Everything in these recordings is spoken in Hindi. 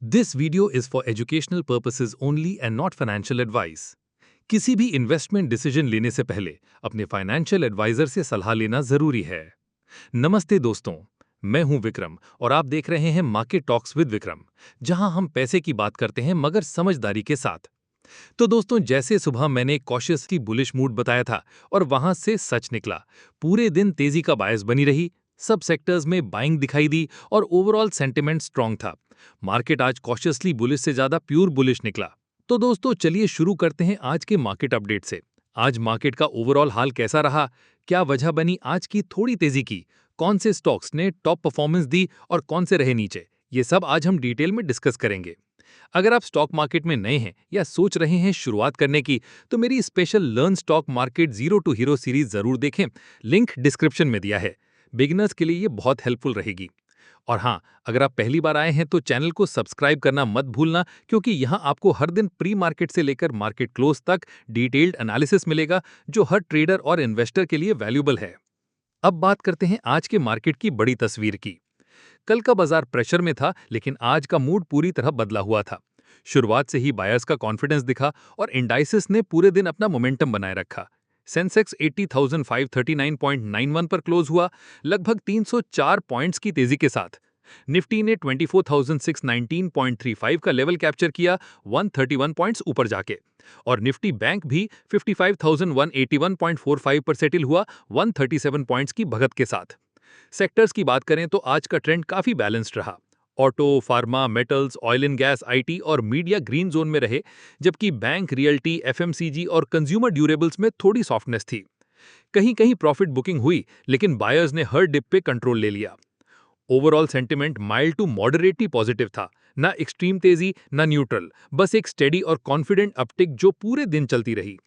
This video is for educational purposes only and not financial advice. किसी भी इन्वेस्टमेंट डिसीजन लेने से पहले अपने फाइनेंशियल एडवाइजर से सलाह लेना जरूरी है। नमस्ते दोस्तों, मैं हूं विक्रम और आप देख रहे हैं मार्केट टॉक्स विद विक्रम, जहां हम पैसे की बात करते हैं मगर समझदारी के साथ। तो दोस्तों, जैसे सुबह मैंने कॉशियसली बुलिश मूड बताया था और वहां से सच निकला। पूरे दिन तेजी का बायस बनी रही, सब सेक्टर्स में बाइंग दिखाई दी और ओवरऑल सेंटिमेंट स्ट्रांग था। मार्केट आज कॉशियसली बुलिश से ज्यादा प्योर बुलिश निकला। तो दोस्तों, चलिए शुरू करते हैं आज के मार्केट अपडेट से। आज मार्केट का ओवरऑल हाल कैसा रहा, क्या वजह बनी आज की थोड़ी तेजी की, कौन से स्टॉक्स ने टॉप परफॉर्मेंस दी और कौन से रहे नीचे, ये सब आज हम डिटेल में डिस्कस करेंगे। अगर आप स्टॉक मार्केट में नए हैं या सोच रहे हैं शुरुआत करने की, तो मेरी special learn stock market zero to hero series जरूर देखें। लिंक डिस्क्रिप्शन में दिया है। बिगिनर्स के लिए ये बहुत हेल्पफुल रहेगी। और हाँ, अगर आप पहली बार आए हैं तो चैनल को सब्सक्राइब करना मत भूलना, क्योंकि यहाँ आपको हर दिन प्री मार्केट से लेकर मार्केट क्लोज तक डिटेल्ड एनालिसिस मिलेगा, जो हर ट्रेडर और इन्वेस्टर के लिए वैल्यूएबल है। अब बात करते हैं आज के मार्केट की बड़ी तस्वीर की। कल का बाजार प्रेशर में था, लेकिन आज का मूड पूरी तरह बदला हुआ था। शुरुआत से ही बायर्स का कॉन्फिडेंस दिखा और इंडाइसेस ने पूरे दिन अपना मोमेंटम बनाए रखा। सेंसेक्स 80,539.91 पर क्लोज हुआ, लगभग 304 पॉइंट्स की तेजी के साथ। निफ्टी ने 24,619.35 का लेवल कैप्चर किया, 131 पॉइंट्स ऊपर जाके। और निफ्टी बैंक भी 55,181.45 पर सेटल हुआ, 137 पॉइंट्स की भगत के साथ। सेक्टर्स की बात करें तो आज का ट्रेंड काफी बैलेंस्ड रहा। Auto, pharma, metals, oil and gas, IT और मीडिया ग्रीन जोन में रहे, जबकि बैंक, रियल्टी, एफएमसीजी और कंज्यूमर ड्यूरेबल्स में थोड़ी सॉफ्टनेस थी। कहीं कहीं प्रॉफिट बुकिंग हुई, लेकिन बायर्स ने हर डिप पे कंट्रोल ले लिया। Overall sentiment mild to moderately positive था, ना एक्सट्रीम तेजी ना न्यूट्रल, बस एक स्टेडी और कॉन्फिडेंट अपटिक जो पूरे दिन चलती रही।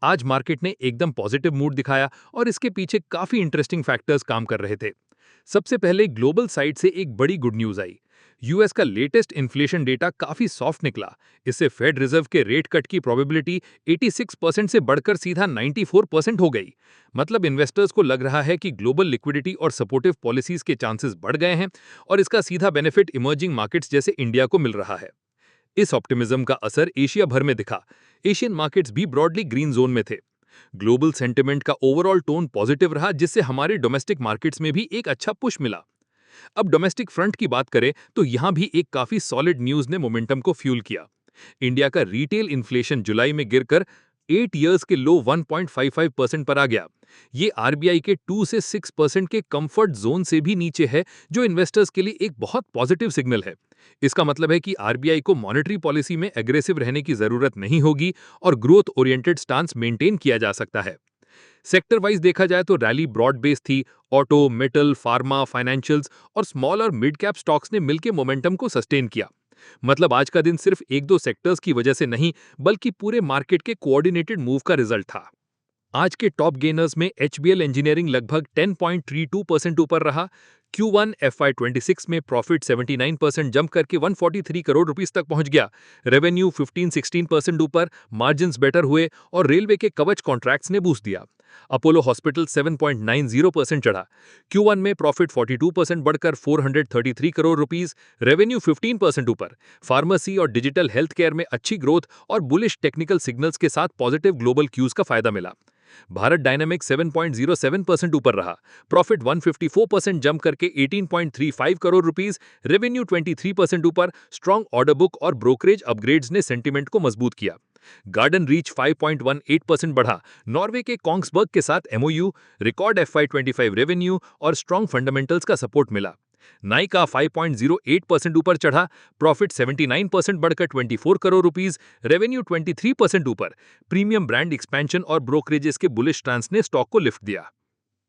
आज मार्केट ने एकदम पॉजिटिव मूड दिखाया और इसके पीछे काफी इंटरेस्टिंग फैक्टर्स काम कर रहे थे। सबसे पहले ग्लोबल साइड से एक बड़ी गुड न्यूज आई। यूएस का लेटेस्ट इन्फ्लेशन डेटा काफी सॉफ्ट निकला। इससे फेड रिजर्व के रेट कट की प्रोबेबिलिटी 86% से बढ़कर सीधा 94% हो गई। मतलब इन्वेस्टर्स को लग रहा है कि ग्लोबल लिक्विडिटी और सपोर्टिव पॉलिसीज के चांसेस बढ़ गए हैं और इसका सीधा बेनिफिट इमर्जिंग मार्केट्स जैसे इंडिया को मिल रहा है। इस ऑप्टिमिज्म का असर एशिया भर में दिखा। एशियन मार्केट्स भी ब्रॉडली ग्रीन जोन में थे। ग्लोबल सेंटिमेंट का ओवरऑल टोन पॉजिटिव रहा, जिससे हमारे डोमेस्टिक मार्केट्स में भी एक अच्छा पुश मिला। अब डोमेस्टिक फ्रंट की बात करें तो यहां भी एक काफी सॉलिड न्यूज ने मोमेंटम को फ्यूल किया। इंडिया का रिटेल इन्फ्लेशन जुलाई में गिरकर 8 इयर्स के लो 1.55% पर आ गया। ये आरबीआई के 2 से 6% के कंफर्ट जोन से भी नीचे है, जो इन्वेस्टर्स के लिए एक बहुत पॉजिटिव सिग्नल है। इसका मतलब है कि आरबीआई को मॉनेटरी पॉलिसी में एग्रेसिव रहने की जरूरत नहीं होगी और ग्रोथ ओरिएंटेड स्टांस मेंटेन किया जा सकता है। सेक्टर वाइज देखा जाए तो रैली ब्रॉड बेस थी। ऑटो, मेटल, फार्मा, फाइनेंशियल्स और स्मॉल और मिड कैप स्टॉक्स ने मिलकर मोमेंटम को सस्टेन किया। मतलब आज का दिन सिर्फ एक दो सेक्टर्स की वजह से नहीं, बल्कि पूरे मार्केट के कोऑर्डिनेटेड मूव का रिजल्ट था। आज के टॉप गेनर्स में एचबीएल इंजीनियरिंग लगभग 10.32% ऊपर रहा। Q1 FY26 में प्रॉफिट 79% जंप करके 143 करोड़ रुपीस तक पहुंच गया। रेवेन्यू 15-16% ऊपर, मार्जिन्स बेटर हुए और रेलवे के कवच कॉन्ट्रैक्ट्स ने बूस्ट दिया। अपोलो हॉस्पिटल 7.90% चढ़ा। Q1 में प्रॉफिट 42% बढ़कर 433 करोड़ रुपीस, रेवेन्यू 15% ऊपर। फार्मेसी और डिजिटल हेल्थ केयर में अच्छी ग्रोथ और बुलिश टेक्निकल सिग्नल्स के साथ पॉजिटिव ग्लोबल क्यूज का फायदा मिला। भारत डायनामिक 7.07% ऊपर रहा। प्रॉफिट 154% जंप करके 18.35 करोड़ रुपीस, रेवेन्यू 23% ऊपर। स्ट्रॉन्ग ऑर्डर बुक और ब्रोकरेज अपग्रेड्स ने सेंटीमेंट को मजबूत किया। गार्डन रीच 5.18% बढ़ा। नॉर्वे के कॉन्ग्सबर्ग के साथ एमओयू, रिकॉर्ड FY25 रेवेन्यू और स्ट्रॉन्ग फंडामेंटल्स का सपोर्ट मिला। नाइका 5.08% ऊपर चढ़ा। प्रॉफिट 79% बढ़कर 24 करोड़ रुपीस, रेवेन्यू 23% ऊपर। प्रीमियम ब्रांड एक्सपेंशन और ब्रोकरेजेस के बुलिश ट्रांस ने स्टॉक को लिफ्ट दिया।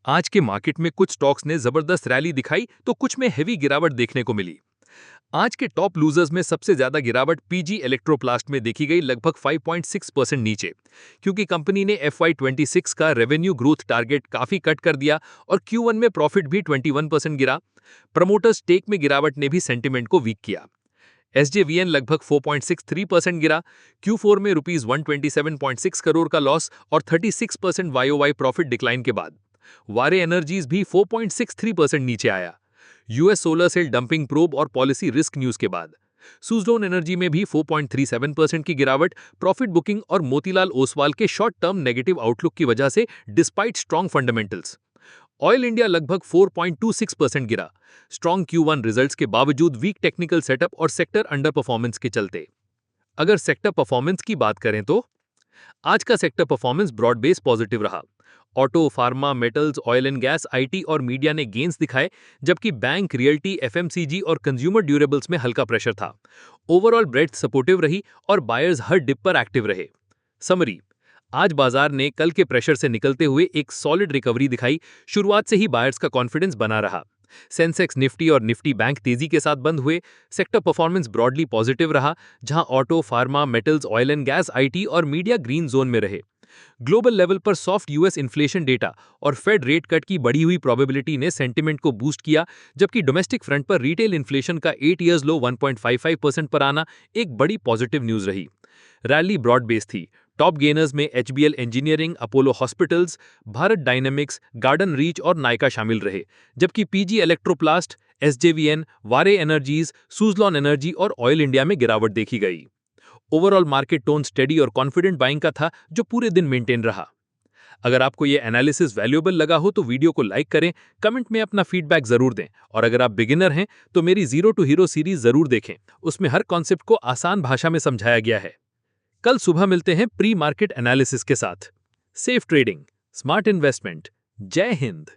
आज के मार्केट में कुछ स्टॉक्स ने जबरदस्त रैली दिखाई तो कुछ में हेवी गिरावट देखने को मिली। आज के टॉप लूजर्स में सबसे ज्यादा गिरावट पीजी इलेक्ट्रोप्लास्ट में देखी गई, लगभग 5.6% नीचे, क्योंकि कंपनी ने FY26 का रेवेन्यू ग्रोथ टारगेट काफी कट कर दिया और Q1 में प्रॉफिट भी 21% गिरा। प्रमोटर स्टेक में गिरावट ने भी सेंटिमेंट को वीक किया। SJVN लगभग 4.63% गिरा। Q4 में ₹127.6 करोड़ का लॉस और 36% YOY प्रॉफिट डिक्लाइन के बाद। वारे एनर्जीज भी 4.63% नीचे आया। US solar cell dumping probe और पॉलिसी रिस्क न्यूज के बाद। सुज़लोन एनर्जी में भी 4.37% की गिरावट प्रॉफिट बुकिंग और मोतीलाल ओसवाल के शॉर्ट टर्म नेगेटिव आउटलुक की वजह से despite strong fundamentals. Oil India लगभग 4.26% गिरा, स्ट्रॉन्ग Q1 रिजल्ट्स के बावजूद वीक टेक्निकल सेटअप और सेक्टर अंडर परफॉर्मेंस के चलते। अगर सेक्टर परफॉर्मेंस की बात करें तो आज का sector performance broad base positive रहा। Auto, pharma, metals, oil and gas, IT और मीडिया ने गेन्स दिखाए, जबकि बैंक, रियल्टी, एफएमसीजी और कंज्यूमर ड्यूरेबल्स में हल्का प्रेशर था। ओवरऑल ब्रेड्थ सपोर्टिव रही और बायर्स हर डिप पर एक्टिव रहे। समरी, आज बाजार ने कल के प्रेशर से निकलते हुए एक सॉलिड रिकवरी दिखाई। शुरुआत से ही बायर्स का कॉन्फिडेंस बना रहा। सेंसेक्स, निफ्टी और निफ्टी बैंक तेजी के साथ बंद हुए। सेक्टर परफॉर्मेंस ब्रॉडली पॉजिटिव रहा, जहां auto, pharma, metals, oil and gas, IT और मीडिया ग्रीन जोन में रहे। ग्लोबल लेवल पर सॉफ्ट यूएस इन्फ्लेशन डेटा और फेड रेट कट की बढ़ी हुई प्रोबेबिलिटी ने सेंटिमेंट को बूस्ट किया, जबकि डोमेस्टिक फ्रंट पर रिटेल इन्फ्लेशन का 8 ईयर्स लो 1.55% पर आना एक बड़ी पॉजिटिव न्यूज रही। रैली ब्रॉड बेस थी। टॉप गेनर्स में HBL engineering, Apollo hospitals, Bharat dynamics, garden reach और नायका शामिल रहे, जबकि पीजी इलेक्ट्रोप्लास्ट, एसजेवीएन, वारे एनर्जीज, सुज़लॉन एनर्जी और ऑयल इंडिया में गिरावट देखी गई। ओवरऑल मार्केट टोन स्टेडी और कॉन्फिडेंट बाइंग का था, जो पूरे दिन मेंटेन रहा। अगर आपको ये एनालिसिस वैल्यूएबल लगा हो तो वीडियो को लाइक करें, कमेंट में अपना फीडबैक जरूर दें, और अगर आप बिगिनर हैं तो मेरी जीरो टू हीरो सीरीज जरूर देखें। उसमें हर कॉन्सेप्ट को आसान भाषा में समझाया गया है। कल सुबह मिलते हैं प्री मार्केट एनालिसिस के साथ। Safe trading, smart investment. जय हिंद।